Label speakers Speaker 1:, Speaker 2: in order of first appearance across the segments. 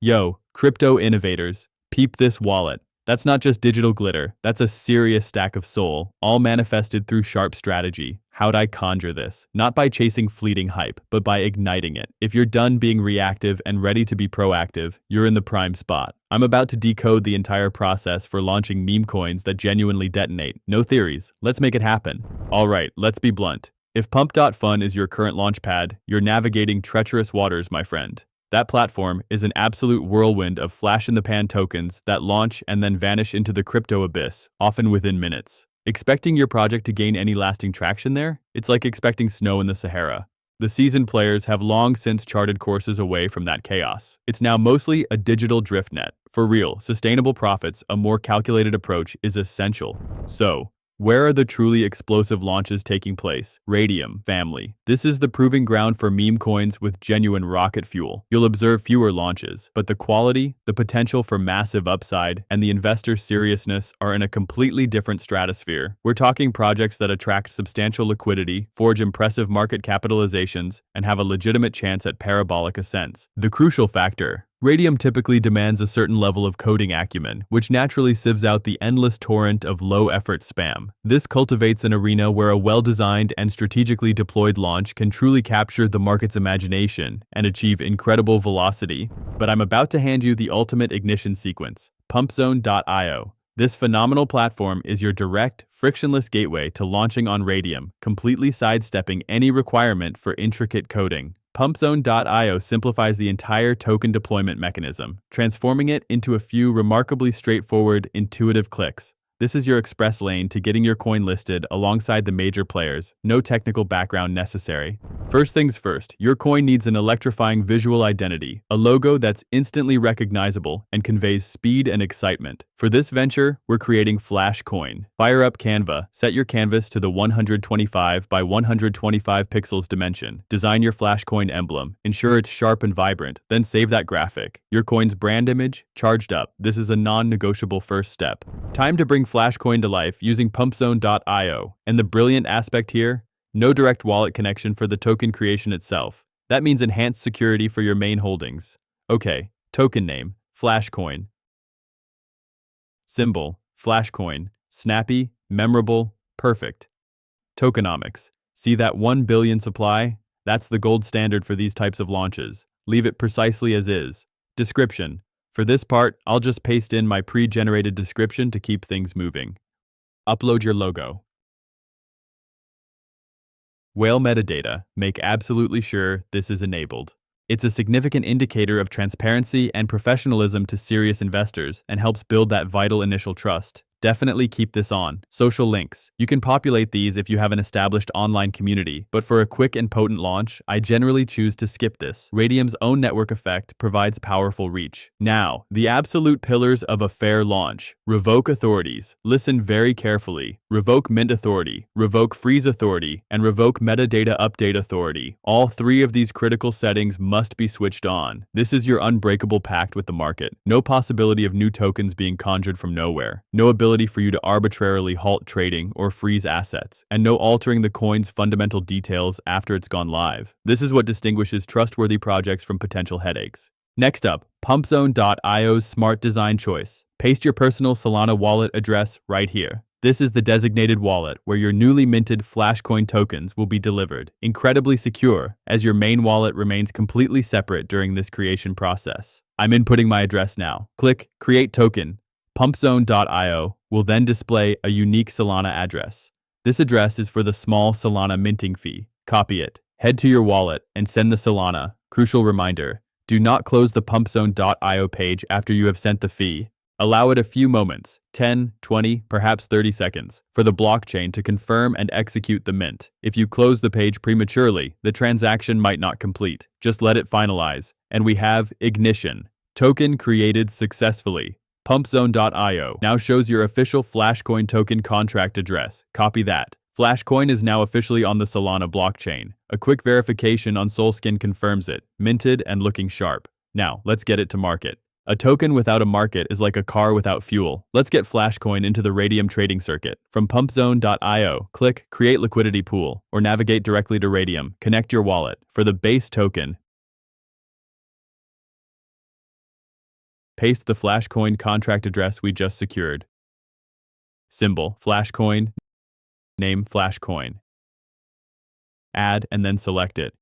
Speaker 1: Yo, crypto innovators, peep this wallet. That's not just digital glitter, that's a serious stack of soul, all manifested through sharp strategy. How'd I conjure this? Not by chasing fleeting hype, but by igniting it. If you're done being reactive and ready to be proactive, you're in the prime spot. I'm about to decode the entire process for launching meme coins that genuinely detonate. No theories, let's make it happen. Alright, let's be blunt. If Pump.Fun is your current launchpad, you're navigating treacherous waters, my friend. That platform is an absolute whirlwind of flash-in-the-pan tokens that launch and then vanish into the crypto abyss, often within minutes. Expecting your project to gain any lasting traction there? It's like expecting snow in the Sahara. The seasoned players have long since charted courses away from that chaos. It's now mostly a digital drift net. For real, sustainable profits, a more calculated approach is essential. So, where are the truly explosive launches taking place? Radium, family. This is the proving ground for meme coins with genuine rocket fuel. You'll observe fewer launches, but the quality, the potential for massive upside, and the investor seriousness are in a completely different stratosphere. We're talking projects that attract substantial liquidity, forge impressive market capitalizations, and have a legitimate chance at parabolic ascents. The crucial factor: Radium typically demands a certain level of coding acumen, which naturally sieves out the endless torrent of low-effort spam. This cultivates an arena where a well-designed and strategically deployed launch can truly capture the market's imagination and achieve incredible velocity. But I'm about to hand you the ultimate ignition sequence: pumpzone.io. This phenomenal platform is your direct, frictionless gateway to launching on Radium, completely sidestepping any requirement for intricate coding. Pumpzone.io simplifies the entire token deployment mechanism, transforming it into a few remarkably straightforward, intuitive clicks. This is your express lane to getting your coin listed alongside the major players. No technical background necessary. First things first, your coin needs an electrifying visual identity, a logo that's instantly recognizable and conveys speed and excitement. For this venture, we're creating Flashcoin. Fire up Canva, set your canvas to the 125 by 125 pixels dimension. Design your Flashcoin emblem, ensure it's sharp and vibrant, then save that graphic. Your coin's brand image, charged up. This is a non-negotiable first step. Time to bring Flashcoin to life using pumpzone.io. And the brilliant aspect here? No direct wallet connection for the token creation itself. That means enhanced security for your main holdings. Okay, token name, Flashcoin. Symbol, Flashcoin. Snappy, memorable, perfect. Tokenomics. See that 1 billion supply? That's the gold standard for these types of launches. Leave it precisely as is. Description. For this part, I'll just paste in my pre-generated description to keep things moving. Upload your logo. Whale metadata. Make absolutely sure this is enabled. It's a significant indicator of transparency and professionalism to serious investors and helps build that vital initial trust. Definitely keep this on. Social links. You can populate these if you have an established online community, but for a quick and potent launch, I generally choose to skip this. Radium's own network effect provides powerful reach. Now, the absolute pillars of a fair launch. Revoke authorities. Listen very carefully. Revoke mint authority, revoke freeze authority, and revoke metadata update authority. All three of these critical settings must be switched on. This is your unbreakable pact with the market. No possibility of new tokens being conjured from nowhere. No ability for you to arbitrarily halt trading or freeze assets, and no altering the coin's fundamental details after it's gone live. This is what distinguishes trustworthy projects from potential headaches. Next up, pumpzone.io's smart design choice. Paste your personal Solana wallet address right here. This is the designated wallet where your newly minted Flashcoin tokens will be delivered. Incredibly secure, as your main wallet remains completely separate during this creation process. I'm inputting my address now. Click Create Token. Pumpzone.io will then display a unique Solana address. This address is for the small Solana minting fee. Copy it. Head to your wallet and send the Solana. Crucial reminder: do not close the pumpzone.io page after you have sent the fee. Allow it a few moments, 10, 20, perhaps 30 seconds, for the blockchain to confirm and execute the mint. If you close the page prematurely, the transaction might not complete. Just let it finalize. And we have ignition. Token created successfully. Pumpzone.io now shows your official Flashcoin token contract address. Copy that. Flashcoin is now officially on the Solana blockchain. A quick verification on Solskin confirms it. Minted and looking sharp. Now, let's get it to market. A token without a market is like a car without fuel. Let's get Flashcoin into the Radium trading circuit. From pumpzone.io, click Create Liquidity Pool, or navigate directly to Radium. Connect your wallet. For the base token, Paste the Flashcoin contract address we just secured. Symbol, Flashcoin. Name, Flashcoin. Add and then select it.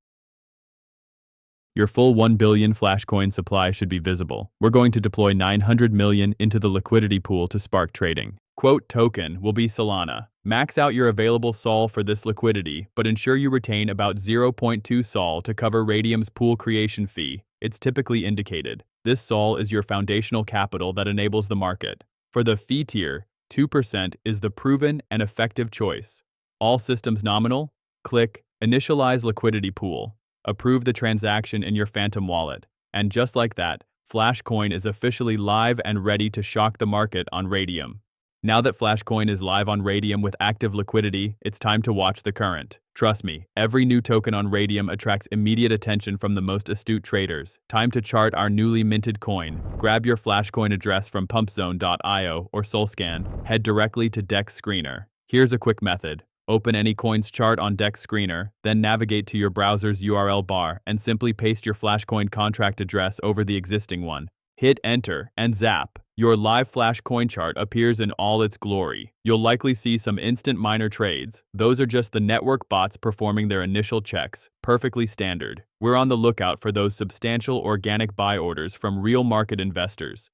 Speaker 1: Your full 1 billion Flashcoin supply should be visible. We're going to deploy 900 million into the liquidity pool to spark trading. Quote token will be Solana. Max out your available SOL for this liquidity, but ensure you retain about 0.2 SOL to cover Radium's pool creation fee. It's typically indicated. This SOL is your foundational capital that enables the market. For the fee tier, 2% is the proven and effective choice. All systems nominal? Click Initialize Liquidity Pool. Approve the transaction in your Phantom wallet. And just like that, Flashcoin is officially live and ready to shock the market on Radium. Now that Flashcoin is live on Radium with active liquidity, it's time to watch the current. Trust me, every new token on Radium attracts immediate attention from the most astute traders. Time to chart our newly minted coin. Grab your Flashcoin address from pumpzone.io or SolScan. Head directly to Dex Screener. Here's a quick method. Open any coin's chart on Dex Screener, then navigate to your browser's URL bar and simply paste your Flashcoin contract address over the existing one. Hit enter and zap. Your live Flashcoin chart appears in all its glory. You'll likely see some instant miner trades. Those are just the network bots performing their initial checks. Perfectly standard. We're on the lookout for those substantial organic buy orders from real market investors.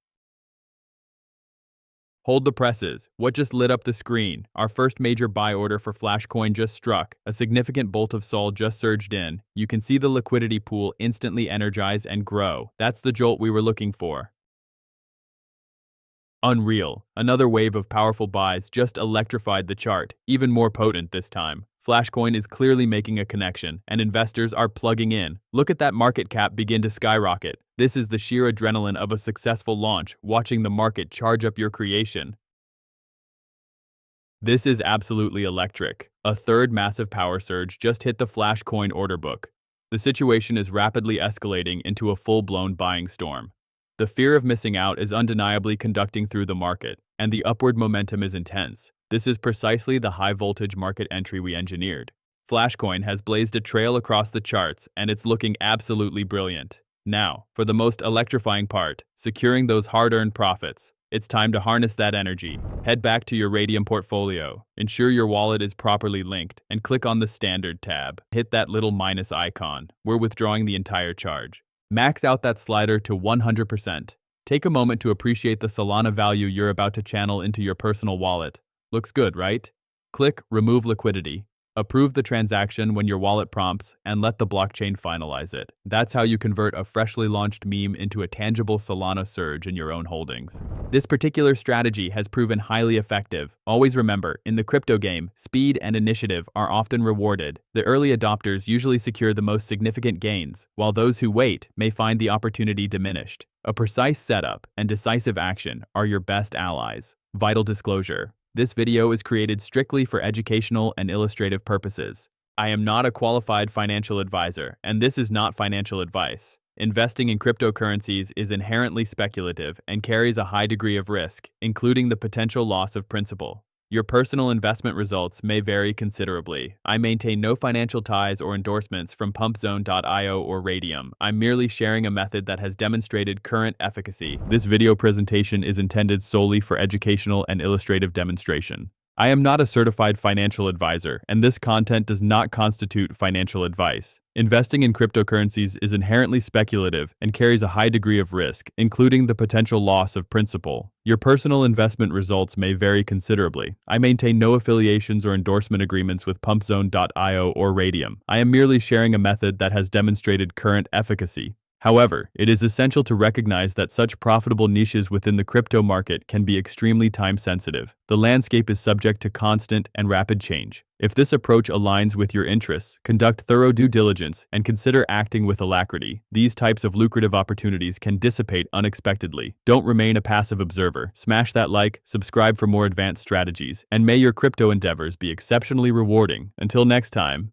Speaker 1: Hold the presses. What just lit up the screen? Our first major buy order for Flashcoin just struck. A significant bolt of SOL just surged in. You can see the liquidity pool instantly energize and grow. That's the jolt we were looking for. Unreal. Another wave of powerful buys just electrified the chart, even more potent this time. Flashcoin is clearly making a connection, and investors are plugging in. Look at that market cap begin to skyrocket. This is the sheer adrenaline of a successful launch, watching the market charge up your creation. This is absolutely electric. A third massive power surge just hit the Flashcoin order book. The situation is rapidly escalating into a full-blown buying storm. The fear of missing out is undeniably conducting through the market, and the upward momentum is intense. This is precisely the high-voltage market entry we engineered. Flashcoin has blazed a trail across the charts, and it's looking absolutely brilliant. Now, for the most electrifying part, securing those hard-earned profits. It's time to harness that energy. Head back to your Radium portfolio, ensure your wallet is properly linked, and click on the Standard tab. Hit that little minus icon. We're withdrawing the entire charge. Max out that slider to 100%. Take a moment to appreciate the Solana value you're about to channel into your personal wallet. Looks good, right? Click Remove Liquidity. Approve the transaction when your wallet prompts and let the blockchain finalize it. That's how you convert a freshly launched meme into a tangible Solana surge in your own holdings. This particular strategy has proven highly effective. Always remember, in the crypto game, speed and initiative are often rewarded. The early adopters usually secure the most significant gains, while those who wait may find the opportunity diminished. A precise setup and decisive action are your best allies. Vital disclosure. This video is created strictly for educational and illustrative purposes. I am not a qualified financial advisor, and this is not financial advice. Investing in cryptocurrencies is inherently speculative and carries a high degree of risk, including the potential loss of principal. Your personal investment results may vary considerably. I maintain no financial ties or endorsements from pumpzone.io or Radium. I'm merely sharing a method that has demonstrated current efficacy. This video presentation is intended solely for educational and illustrative demonstration. I am not a certified financial advisor, and this content does not constitute financial advice. Investing in cryptocurrencies is inherently speculative and carries a high degree of risk, including the potential loss of principal. Your personal investment results may vary considerably. I maintain no affiliations or endorsement agreements with pumpzone.io or Radium. I am merely sharing a method that has demonstrated current efficacy. However, it is essential to recognize that such profitable niches within the crypto market can be extremely time-sensitive. The landscape is subject to constant and rapid change. If this approach aligns with your interests, conduct thorough due diligence and consider acting with alacrity. These types of lucrative opportunities can dissipate unexpectedly. Don't remain a passive observer. Smash that like, subscribe for more advanced strategies, and may your crypto endeavors be exceptionally rewarding. Until next time.